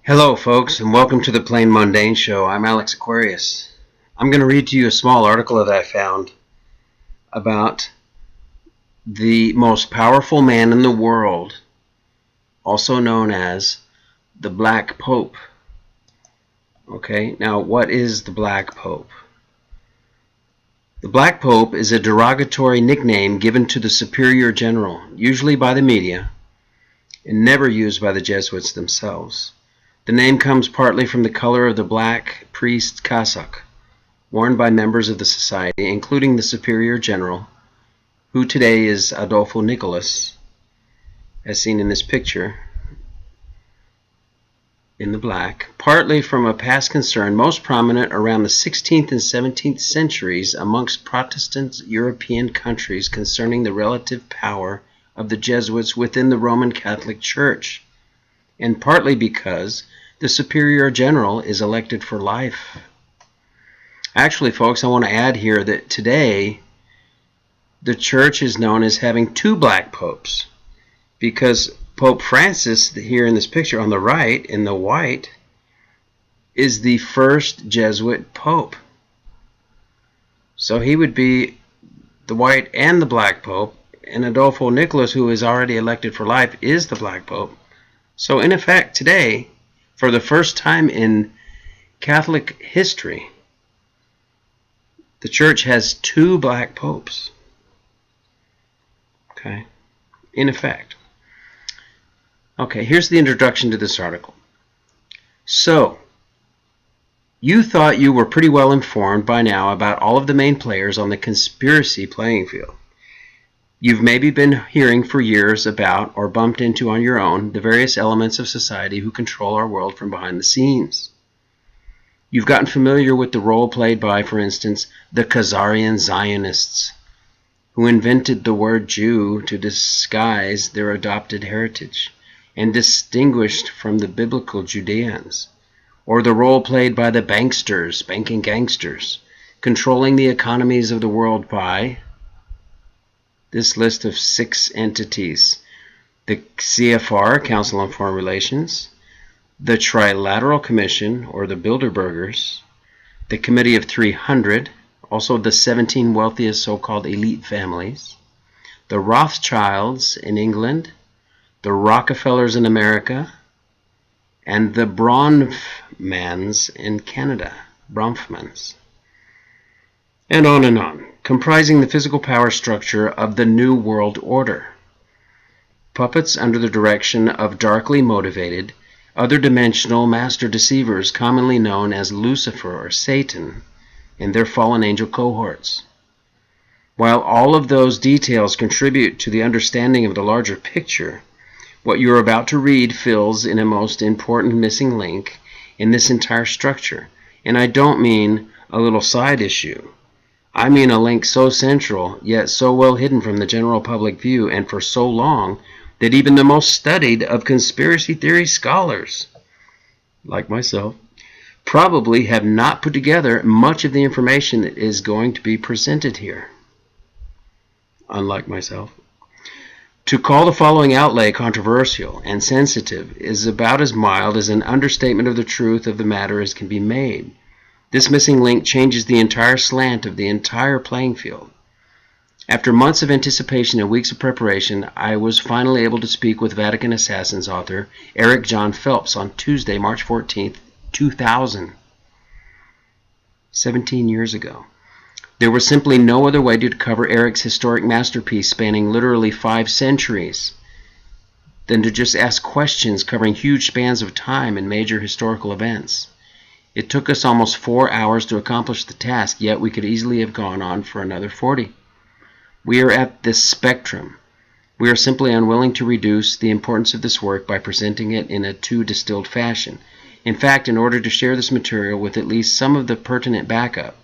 Hello folks, and welcome to the Plain Mundane Show. I'm Alex Aquarius. I'm going to read to you a small article that I found about the most powerful man in the world, also known as the Black Pope. Okay, now what is the Black Pope? The Black Pope is a derogatory nickname given to the superior general, usually by the media, and never used by the Jesuits themselves. The name comes partly from the color of the black priest's cassock, worn by members of the society, including the superior general, who today is Adolfo Nicolas, as seen in this picture, in the black, partly from a past concern most prominent around the 16th and 17th centuries amongst Protestant European countries concerning the relative power of the Jesuits within the Roman Catholic Church, and partly because the superior general is elected for life. Actually, folks, I want to add here that today the church is known as having two black popes, because Pope Francis, here in this picture on the right, in the white, is the first Jesuit pope. So he would be the white and the black pope, and Adolfo Nicolas, who is already elected for life, is the black pope. So in effect, today, for the first time in Catholic history, the church has two black popes. Okay, in effect. Okay, here's the introduction to this article. So, you thought you were pretty well informed by now about all of the main players on the conspiracy playing field. You've maybe been hearing for years about, or bumped into on your own, the various elements of society who control our world from behind the scenes. You've gotten familiar with the role played by, for instance, the Khazarian Zionists, who invented the word Jew to disguise their adopted heritage and distinguished from the biblical Judeans, or the role played by the banksters, banking gangsters, controlling the economies of the world by this list of 6 entities: the CFR, Council on Foreign Relations, the Trilateral Commission, or the Bilderbergers, the Committee of 300, also the 17 wealthiest so-called elite families, the Rothschilds in England, the Rockefellers in America, and the Bronfmans in Canada, Bronfmans, and on, comprising the physical power structure of the New World Order. Puppets under the direction of darkly motivated, other-dimensional master deceivers commonly known as Lucifer or Satan and their fallen angel cohorts. While all of those details contribute to the understanding of the larger picture, what you're about to read fills in a most important missing link in this entire structure. And I don't mean a little side issue. I mean a link so central, yet so well hidden from the general public view, and for so long that even the most studied of conspiracy theory scholars, like myself, probably have not put together much of the information that is going to be presented here. Unlike myself. To call the following outlay controversial and sensitive is about as mild as an understatement of the truth of the matter as can be made. This missing link changes the entire slant of the entire playing field. After months of anticipation and weeks of preparation, I was finally able to speak with Vatican Assassins author Eric John Phelps on Tuesday, March 14, 2000, 17 years ago. There was simply no other way to cover Eric's historic masterpiece spanning literally 5 centuries than to just ask questions covering huge spans of time and major historical events. It took us almost 4 hours to accomplish the task, yet we could easily have gone on for another 40. We are at this spectrum. We are simply unwilling to reduce the importance of this work by presenting it in a too distilled fashion. In fact, in order to share this material with at least some of the pertinent backup,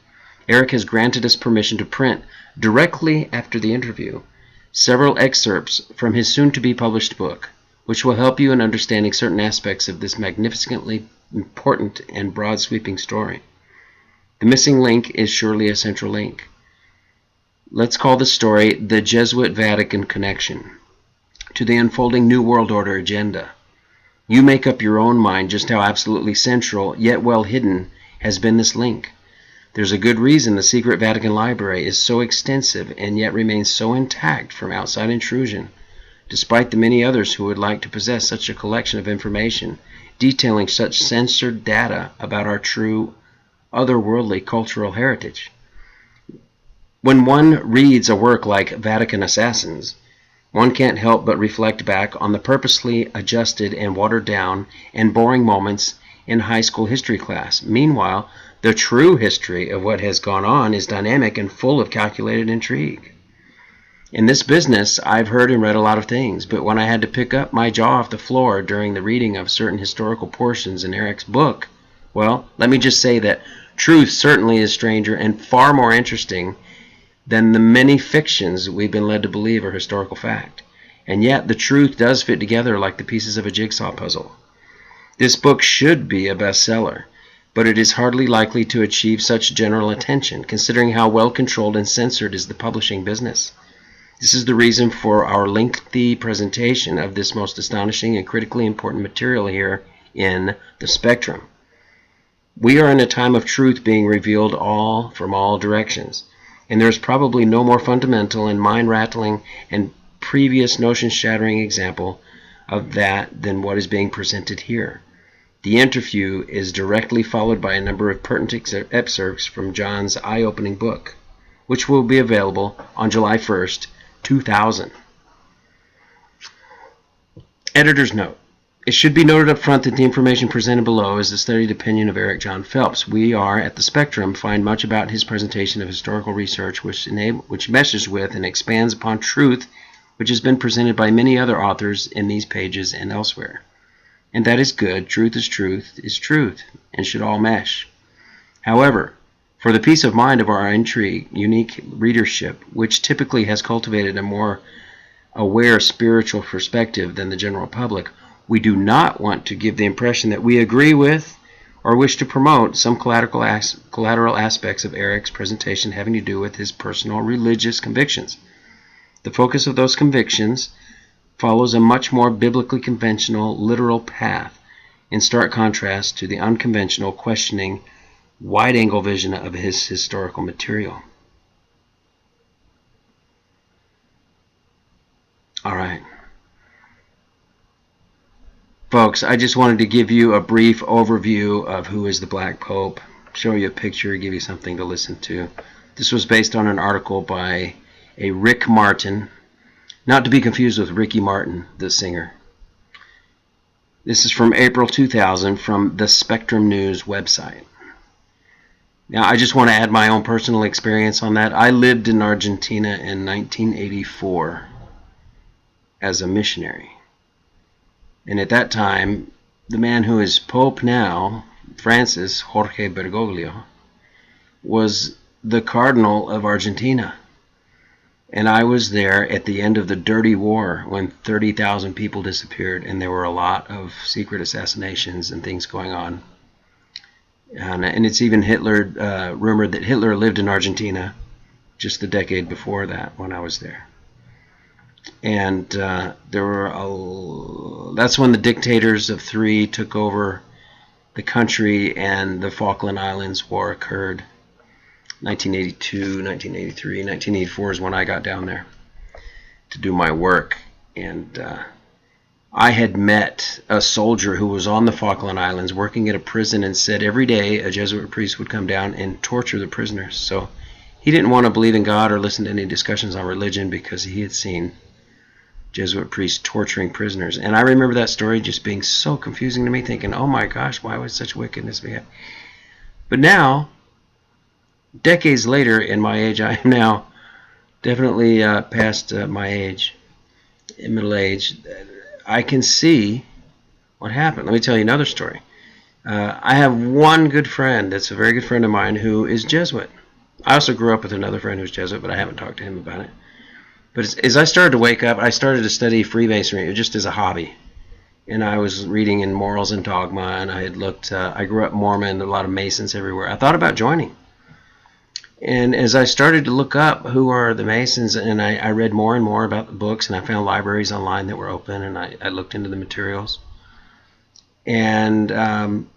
Eric has granted us permission to print, directly after the interview, several excerpts from his soon-to-be published book, which will help you in understanding certain aspects of this magnificently important and broad-sweeping story. The missing link is surely a central link. Let's call the story the Jesuit-Vatican connection to the unfolding New World Order agenda. You make up your own mind just how absolutely central, yet well hidden, has been this link. There's a good reason the secret Vatican Library is so extensive and yet remains so intact from outside intrusion, despite the many others who would like to possess such a collection of information detailing such censored data about our true, otherworldly cultural heritage. When one reads a work like Vatican Assassins, one can't help but reflect back on the purposely adjusted and watered down and boring moments in high school history class. Meanwhile, the true history of what has gone on is dynamic and full of calculated intrigue. In this business, I've heard and read a lot of things, but when I had to pick up my jaw off the floor during the reading of certain historical portions in Eric's book, well, let me just say that truth certainly is stranger and far more interesting than the many fictions we've been led to believe are historical fact. And yet, the truth does fit together like the pieces of a jigsaw puzzle. This book should be a bestseller, but it is hardly likely to achieve such general attention, considering how well controlled and censored is the publishing business. This is the reason for our lengthy presentation of this most astonishing and critically important material here in the Spectrum. We are in a time of truth being revealed from all directions, and there is probably no more fundamental and mind-rattling and previous notion-shattering example of that than what is being presented here. The interview is directly followed by a number of pertinent excerpts from John's eye-opening book, which will be available on July 1st, 2000. Editor's note. It should be noted up front that the information presented below is the studied opinion of Eric John Phelps. We are, at the Spectrum, find much about his presentation of historical research which meshes with and expands upon truth which has been presented by many other authors in these pages and elsewhere. And that is good. Truth, and should all mesh. However, for the peace of mind of our unique readership, which typically has cultivated a more aware spiritual perspective than the general public, we do not want to give the impression that we agree with or wish to promote some collateral aspects of Eric's presentation having to do with his personal religious convictions. The focus of those convictions follows a much more biblically conventional, literal path, in stark contrast to the unconventional, questioning, wide-angle vision of his historical material. All right. Folks, I just wanted to give you a brief overview of who is the Black Pope, show you a picture, give you something to listen to. This was based on an article by a Rick Martin, not to be confused with Ricky Martin, the singer. This is from April 2000 from the Spectrum News website. Now, I just want to add my own personal experience on that. I lived in Argentina in 1984 as a missionary. And at that time, the man who is Pope now, Francis Jorge Bergoglio, was the Cardinal of Argentina. And I was there at the end of the Dirty War when 30,000 people disappeared, and there were a lot of secret assassinations and things going on. And it's even rumored that Hitler lived in Argentina just the decade before that when I was there. And that's when the dictators of three took over the country and the Falkland Islands War occurred. 1982, 1983, 1984 is when I got down there to do my work. And I had met a soldier who was on the Falkland Islands working at a prison and said every day a Jesuit priest would come down and torture the prisoners. So he didn't want to believe in God or listen to any discussions on religion because he had seen Jesuit priests torturing prisoners. And I remember that story just being so confusing to me, thinking, oh my gosh, why would such wickedness be happening? But now, decades later in my age, I am now definitely past my age, in middle age, I can see what happened. Let me tell you another story. I have one good friend that's a very good friend of mine who is Jesuit. I also grew up with another friend who's Jesuit, but I haven't talked to him about it. But as I started to wake up, I started to study Freemasonry just as a hobby. And I was reading in Morals and Dogma, and I had looked, I grew up Mormon, a lot of Masons everywhere. I thought about joining. And as I started to look up who are the Masons, and I read more and more about the books, and I found libraries online that were open, and I looked into the materials. And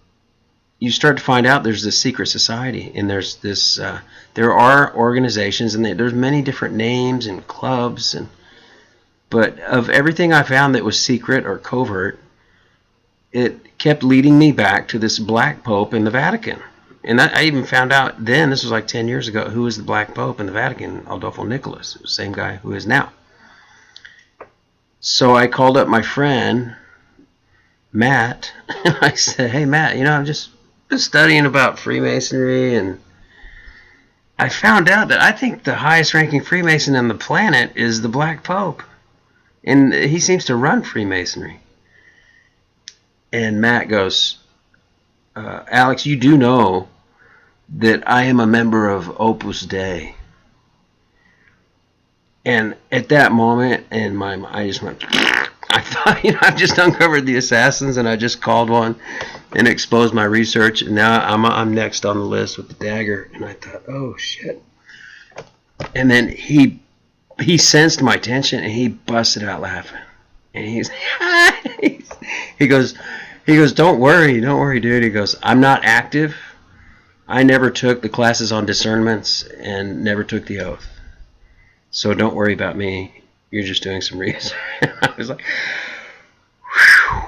you start to find out there's this secret society, and there's this there are organizations, and there's many different names and clubs, but of everything I found that was secret or covert, it kept leading me back to this black pope in the Vatican. And I even found out then, this was like 10 years ago, who was the black pope in the Vatican, Adolfo Nicholas, the same guy who is now. So I called up my friend Matt, and I said, hey Matt, I'm just been studying about Freemasonry, and I found out that I think the highest ranking Freemason on the planet is the Black Pope, and he seems to run Freemasonry. And Matt goes, Alex, you do know that I am a member of Opus Dei. And at that moment, I just went, I thought, I've just uncovered the assassins, and I just called one and exposed my research, and now I'm next on the list with the dagger. And I thought, oh shit. And then he sensed my tension, and he busted out laughing. And he goes, don't worry, dude. He goes, I'm not active. I never took the classes on discernments and never took the oath. So don't worry about me. You're just doing some research. I was like, whew.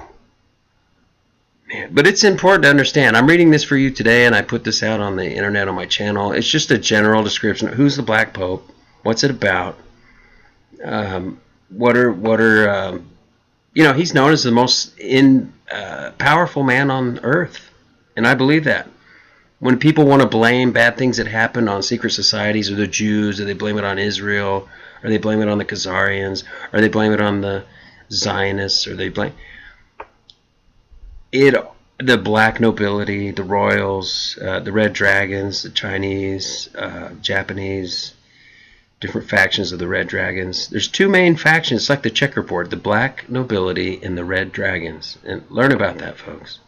Man. But it's important to understand. I'm reading this for you today, and I put this out on the internet on my channel. It's just a general description of who's the Black Pope, what's it about, he's known as the most powerful man on earth, and I believe that. When people want to blame bad things that happen on secret societies or the Jews, or they blame it on Israel, or they blame it on the Khazarians, or they blame it on the Zionists, or they blame it, the black nobility, the royals, the red dragons, the Chinese, Japanese, different factions of the red dragons. There's two main factions. It's like the checkerboard, the black nobility and the red dragons. And learn about that, folks.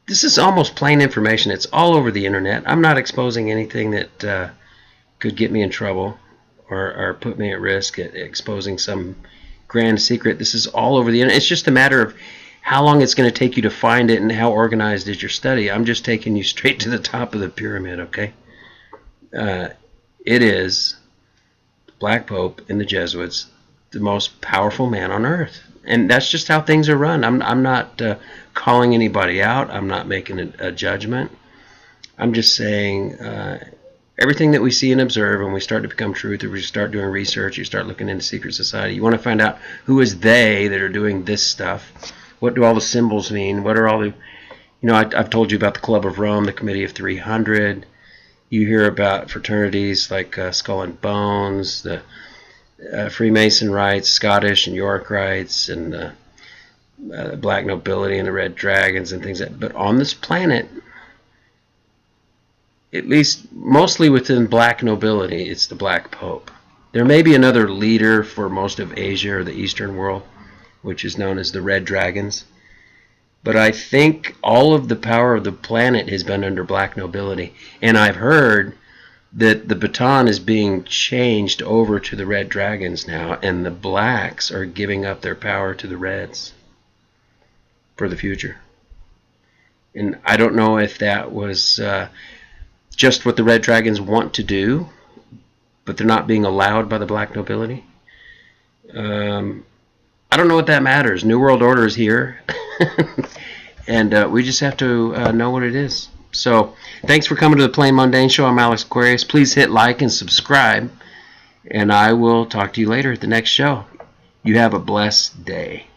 This is almost plain information. It's all over the internet. I'm not exposing anything that could get me in trouble or put me at risk at exposing some grand secret. This is all over the internet. It's just a matter of how long it's going to take you to find it and how organized is your study. I'm just taking you straight to the top of the pyramid, okay? It is Black Pope and the Jesuits, the most powerful man on earth. And that's just how things are run. I'm not calling anybody out. I'm not making a judgment. I'm just saying everything that we see and observe, and we start to become truth, or we start doing research, you start looking into secret society, you want to find out who is they that are doing this stuff. What do all the symbols mean? What are all the, I've told you about the Club of Rome, the Committee of 300. You hear about fraternities like Skull and Bones, the Freemason rites, Scottish and York rites, and the black nobility and the red dragons and things like that. But on this planet, at least mostly within black nobility, it's the Black Pope. There may be another leader for most of Asia or the Eastern world, which is known as the red dragons. But I think all of the power of the planet has been under black nobility. And I've heard that the baton is being changed over to the red dragons now, and the blacks are giving up their power to the reds for the future. And I don't know if that was just what the red dragons want to do, but they're not being allowed by the black nobility. I don't know what that matters. New World Order is here. And we just have to know what it is. So thanks for coming to the Plain Mundane Show. I'm Alex Aquarius. Please hit like and subscribe, and I will talk to you later at the next show. You have a blessed day.